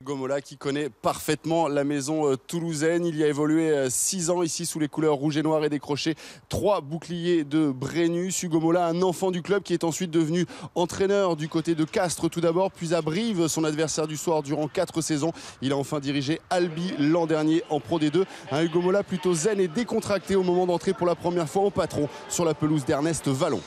Gomola qui connaît parfaitement la maison toulousaine. Il y a évolué 6 ans ici sous les couleurs rouge et noir et décroché 3 boucliers de Brennus. Hugo Mola, un enfant du club qui est ensuite devenu entraîneur du côté de Castres tout d'abord, puis à Brive, son adversaire du soir durant 4 saisons. Il a enfin dirigé Albi l'an dernier en Pro D2. Un Hugo Mola plutôt zen et décontracté au moment d'entrer pour la première fois en patron sur la pelouse d'Ernest Vallon.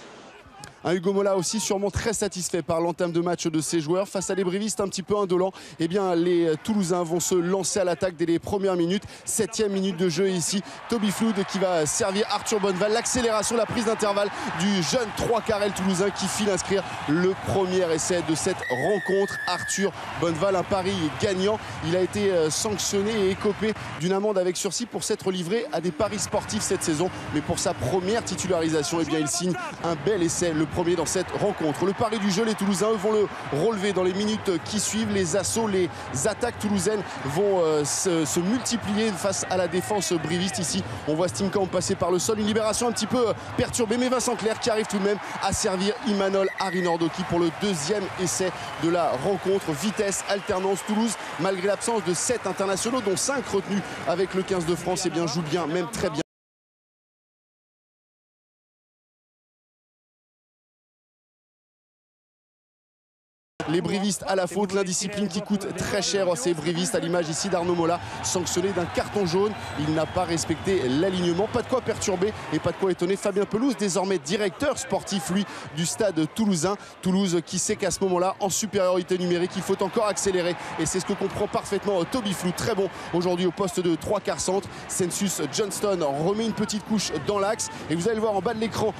Un Hugo Mola aussi sûrement très satisfait par l'entame de match de ses joueurs. Face à des brivistes un petit peu indolents, eh bien, les Toulousains vont se lancer à l'attaque dès les premières minutes. 7e minute de jeu ici. Toby Flood qui va servir Arthur Bonneval. L'accélération, la prise d'intervalle du jeune 3 carrel toulousain qui file inscrire le premier essai de cette rencontre. Arthur Bonneval, un pari gagnant. Il a été sanctionné et écopé d'une amende avec sursis pour s'être livré à des paris sportifs cette saison. Mais pour sa première titularisation, eh bien, il signe un bel essai, le premier dans cette rencontre. Le pari du jeu, les Toulousains vont le relever dans les minutes qui suivent. Les assauts, les attaques toulousaines vont se multiplier face à la défense briviste. Ici, on voit Stimkamp passer par le sol. Une libération un petit peu perturbée, mais Vincent Clerc qui arrive tout de même à servir Imanol Arinordoki pour le deuxième essai de la rencontre. Vitesse, alternance, Toulouse, malgré l'absence de 7 internationaux, dont 5 retenus avec le 15 de France, eh bien, joue bien, même très bien. Les brivistes à la faute, l'indiscipline qui coûte très cher à ces brivistes, à l'image ici d'Arnaud Mola, sanctionné d'un carton jaune. Il n'a pas respecté l'alignement, pas de quoi perturber et pas de quoi étonner Fabien Pelouse, désormais directeur sportif, lui, du stade toulousain. Toulouse qui sait qu'à ce moment-là, en supériorité numérique, il faut encore accélérer. Et c'est ce que comprend parfaitement Toby Flood, très bon aujourd'hui au poste de 3 quarts centre. Sensus Johnston remet une petite couche dans l'axe. Et vous allez le voir en bas de l'écran,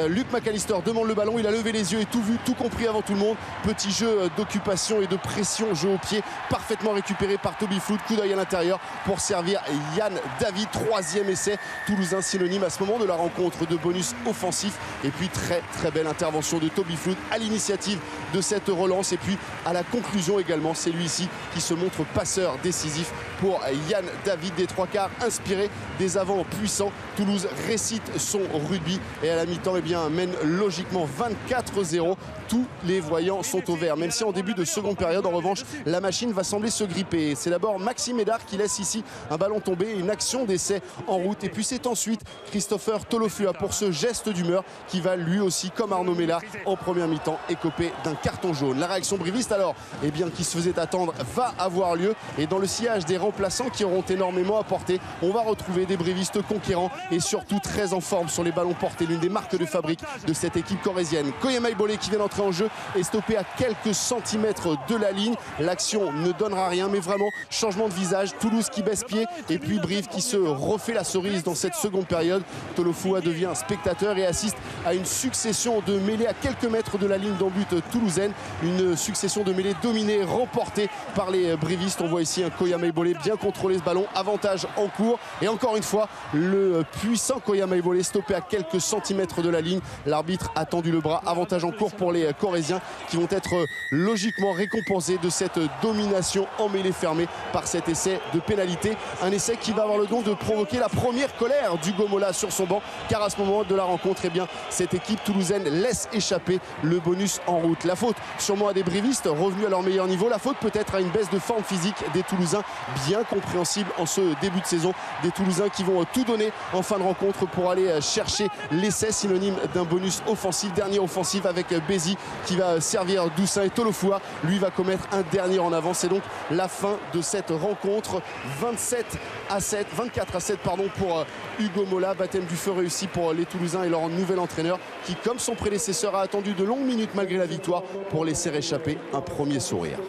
Luc McAllister demande le ballon, il a levé les yeux et tout vu, tout compris avant tout le monde. Petit jeu d'occupation et de pression, jeu au pied, parfaitement récupéré par Toby Flood. Coup d'œil à l'intérieur pour servir Yann David. 3e essai toulousain, synonyme à ce moment de la rencontre de bonus offensif. Et puis très belle intervention de Toby Flood à l'initiative de cette relance. Et puis à la conclusion également, c'est lui ici qui se montre passeur décisif pour Yann David. Des 3 quarts inspirés, des avants puissants. Toulouse récite son rugby et à la mi-temps, eh bien, mène logiquement 24-0. Tous les voyants sont au vert, même si en début de seconde période, en revanche, la machine va sembler se gripper. C'est d'abord Maxime Hédard qui laisse ici un ballon tomber, une action d'essai en route. Et puis c'est ensuite Christopher Tolofua pour ce geste d'humeur qui va lui aussi, comme Arnaud Mella, en première mi-temps, écoper d'un carton jaune. La réaction briviste alors, eh bien, qui se faisait attendre, va avoir lieu. Et dans le sillage des remplaçants qui auront énormément apporté, on va retrouver des brivistes conquérants et surtout très en forme sur les ballons portés. L'une des marques de fabrique de cette équipe corrézienne. Koyema Ibolé qui vient d'entrer en jeu est stoppé à quelques centimètres de la ligne. L'action ne donnera rien, mais vraiment changement de visage. Toulouse qui baisse pied et puis Brive qui se refait la cerise dans cette seconde période. Tolofua devient spectateur et assiste à une succession de mêlées à quelques mètres de la ligne d'en but toulousaine. Une succession de mêlées dominées, remportées par les brivistes. On voit ici un Koyama Ibolé bien contrôler ce ballon. Avantage en cours. Et encore une fois, le puissant Koyama Ibolé stoppé à quelques centimètres de la ligne. L'arbitre a tendu le bras. Avantage en cours pour les Corésiens qui vont être logiquement récompensés de cette domination en mêlée fermée par cet essai de pénalité. Un essai qui va avoir le don de provoquer la première colère d'Hugo Mola sur son banc, car à ce moment de la rencontre, eh bien, cette équipe toulousaine laisse échapper le bonus en route. La faute sûrement à des brivistes revenus à leur meilleur niveau. La faute peut-être à une baisse de forme physique des Toulousains, bien compréhensible en ce début de saison. Des Toulousains qui vont tout donner en fin de rencontre pour aller chercher l'essai, synonyme d'un bonus offensif. Dernier offensif avec Bézi qui va servir Doussin et Tolofua. Lui va commettre un dernier en avant. C'est donc la fin de cette rencontre. 24-7 pour Hugo Mola. Baptême du feu réussi pour les Toulousains et leur nouvel entraîneur qui, comme son prédécesseur, a attendu de longues minutes malgré la victoire pour laisser échapper un premier sourire.